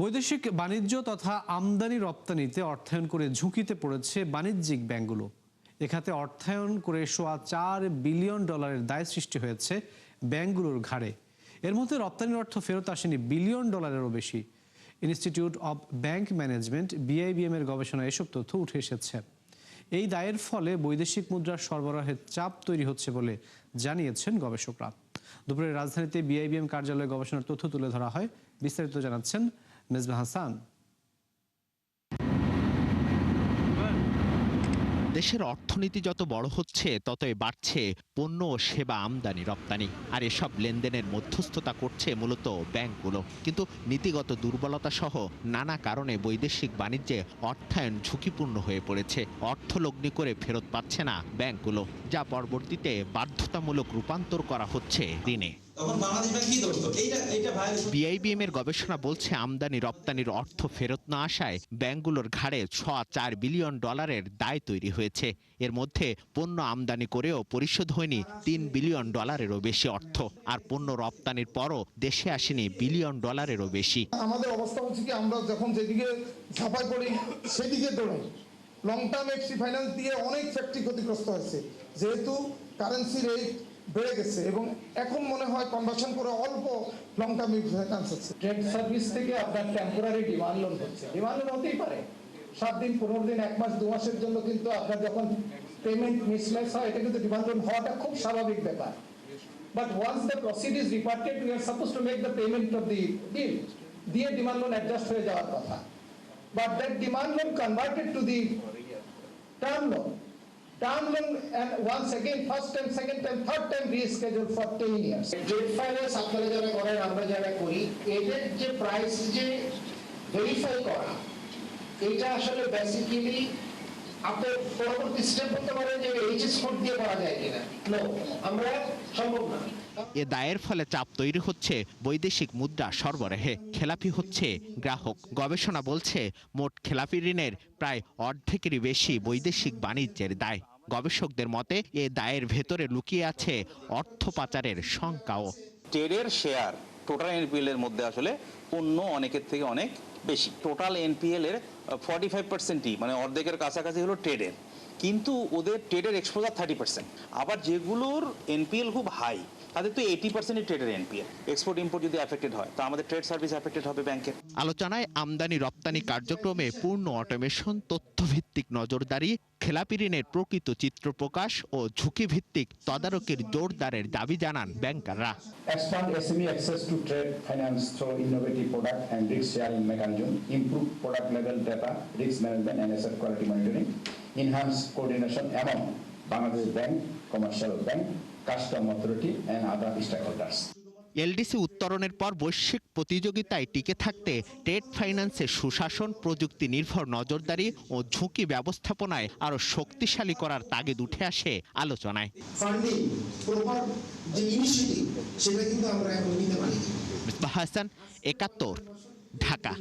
বৈদেশিক বাণিজ্য তথা আমদানি রপ্তানিতে অর্থায়ন করে ঝুঁকিতে পড়েছে বাণিজ্যিক ব্যাংকগুলো। এ খাতে অর্থায়ন করে $4 বিলিয়ন দায় সৃষ্টি হয়েছে ব্যাংকগুলোর ঘাড়ে। এর মধ্যে রপ্তানির অর্থ ফেরত আসেনি $1 বিলিয়নেরও বেশি। Institute of bank management BIBM এর গবেষণায় এসব তথ্য উঠে এসেছে। এই দায়ের ফলে বৈদেশিক মুদ্রার সরবরাহের চাপ তৈরি হচ্ছে বলে জানিয়েছেন গবেষকরা। দুপুরে রাজধানীতে BIBM কার্যালয়ে গবেষণার তথ্য তুলে ধরা হয়। বিস্তারিত জানাচ্ছেন মেজবা হাসান। দেশের অর্থনীতি যত বড় হচ্ছে ততই বাড়ছে পণ্য ও সেবা আমদানি রপ্তানি, আর এসব লেনদেনের মধ্যস্থতা করছে মূলত ব্যাংকগুলো। কিন্তু নীতিগত দুর্বলতা সহ নানা কারণে বৈদেশিক বাণিজ্যে অর্থায়ন ঝুঁকিপূর্ণ হয়ে পড়েছে। অর্থলগ্নি করে ফেরত পাচ্ছে না ব্যাংকগুলো, যা পরবর্তীতে বাধ্যতামূলক রূপান্তর করা হচ্ছে ঋণে। BIBM এর গবেষণা বলছে, আমদানি রপ্তানির অর্থ ফেরত না আসায় ব্যাংকগুলোর ঘাড়ে $4 বিলিয়ন দায় তৈরি হয়েছে। এর মধ্যে পণ্য আমদানি করেও পরিশোধ হয়নি $3 বিলিয়ন বেশি অর্থ, আর পণ্য রপ্তানির পরও দেশে আসেনি $1 বিলিয়ন বেশি। আমাদের অবস্থা হচ্ছে কি, আমরা যখন যেদিকে ঝাঁপাই পড়ি সেদিকে দৌড়াই। লং টার্ম এফসি ফাইন্যান্স দিয়ে অনেক ফ্যাক্টরি ক্ষতিগ্রস্ত হয়েছে, যেহেতু কারেন্সি রেট বেড়ে গেছে এবং এখন মনে হয় কনভার্সন করে অল্প লং টার্ম ফাইন্যান্স আছে। ট্রেড সার্ভিস থেকে আপনার টেম্পোরারি ডিমান্ড লোন হচ্ছে। ডিমান্ড লোন হতেই পারে 7 দিন 15 দিন 1 মাস 2 মাসের জন্য, কিন্তু আপনার যখন পেমেন্ট মিসম্যাচ হয় এটা কিন্তু ডিমান্ড লোন হওয়াটা খুব স্বাভাবিক ব্যাপার। But once the proceed is reported we are suppose to make the payment of the deal, দিয়ে ডিমান্ড লোন অ্যাডজাস্ট হয়ে যাওয়ার কথা। But that demand loan converted to the term loan, term loan and once again first time second time third time rescheduled for 10 years. Trade finance আপনারা যারা করেন, আমরা যারা করি, এদের যে প্রাইস যে ভেরিফাই করা, এটা আসলে বেসিক্যালি আপনি পরবর্তী স্টেপ করতে পারেন যে এইচএস কোড দিয়ে করা যায় কিনা। নো, আমরা সম্ভব না। এ দায়ের ফলে চাপ তৈরি হচ্ছে বৈদেশিক মুদ্রা সরবরাহে, খেলাপি হচ্ছে গ্রাহক। গবেষণা বলছে, মোট খেলাপি ঋণের প্রায় অর্ধেকেরই বেশি বৈদেশিক বাণিজ্যের দায়। গবেষকদের মতে এ দায়ের ভেতরে লুকিয়ে আছে অর্থ পাচারের শঙ্কাও। ট্রেডের শেয়ার টোটাল NPL এর মধ্যে আসলে পণ্য অনেকের থেকে অনেক বেশি। টোটাল NPL এর 45%ই মানে অর্ধেকের কাছাকাছি হলো ট্রেডের, কিন্তু ওদের ট্রেডের এক্সপোজার 30%। আবার যেগুলোর NPL খুব হাই তাদের তো 80%ই ট্রেডের NPL। এক্সপোর্ট ইম্পোর্ট যদি এফেক্টেড হয়, তো আমাদের ট্রেড সার্ভিস এফেক্টেড হবে ব্যাংকের। আলোচনায় আমদানি রপ্তানি কার্যক্রমে পূর্ণ অটোমেশন, তথ্যভিত্তিক নজরদারি, খেলাপি ঋণের প্রকৃত চিত্র প্রকাশ ও ঝুঁকিভিত্তিক তদারকির জোরদারের দাবি জানান ব্যাংকাররা। Expand SME access to trade finance through innovative product and risk sharing mechanism, improve product level data, risk management and asset quality monitoring, enhance coordination among Bangladesh Bank, commercial bank, custom authority and other stakeholders. LDC উত্তরণের পর বৈশ্বিক প্রতিযোগিতায় টিকে থাকতে trade ফাইন্যান্সের সুশাসন, প্রযুক্তি নির্ভর নজরদারি ও ঝুঁকি ব্যবস্থাপনায় আরো শক্তিশালী করার তাগিদ উঠে আসে আলোচনায়। ফান্ডিং প্রপার যে ইনিশিয়েটিভ, সেটা কিন্তু আমরা এখন নিতে পারি। মেজবা হাসান, 71, ঢাকা।